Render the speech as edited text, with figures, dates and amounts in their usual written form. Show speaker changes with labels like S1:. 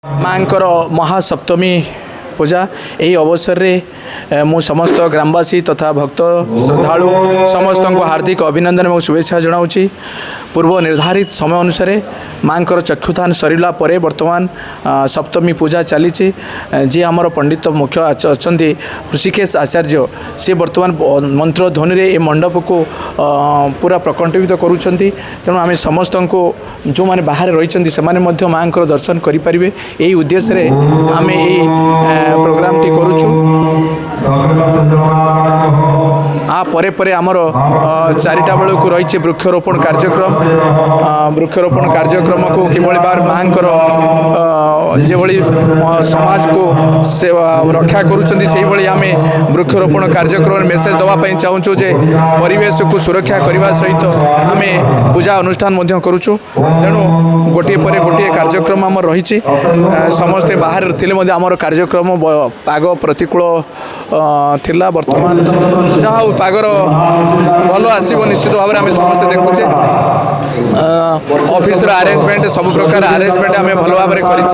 S1: मांकर महासप्तमी पूजा यही अवसर रे मु समस्त ग्रामवासी तथा भक्त श्रद्धालु समस्त को हार्दिक अभिनंदन और शुभेच्छा जनाऊँगी। पूर्व निर्धारित समय अनुसार मांकर चक्षुदान सरला परे वर्तमान सप्तमी पूजा चली जी आमर पंडित मुख्य अच्छा ऋषिकेश आचार्य सी वर्तमान मंत्र ध्वनि रे मंडप को पूरा प्रकटित करुँच। तेणु आम समस्त को जो मैंने बाहर रही से मांकर दर्शन करेंगे यही उद्देश्य रे आम यही प्रोग्राम टी करुचु। आ परे परे आमर चारिटा बेलू को रही वृक्षरोपण कार्यक्रम। वृक्षरोपण कार्यक्रम को किभली बार मांकर जेभली समाज को सेवा रक्षा करुछंती सेही भली आमे वृक्षरोपण कार्यक्रम मेसेज दवाई चाहूँ जे परिवेश को सुरक्षा करने सहित आमे पूजा अनुष्ठान मध्य करुचु। तेणु गोटे पर गोटे कार्यक्रम आम रही समस्ते बाहर थिले आमर कार्यक्रम पाग प्रतिकूल थिला वर्तमान जहाँ पागर भल आसो निश्चित भाव में आम समस्ते देखुचे। ऑफिस अरेंजमेंट सब प्रकार अरेंजमेंट आम भल भाव में करें।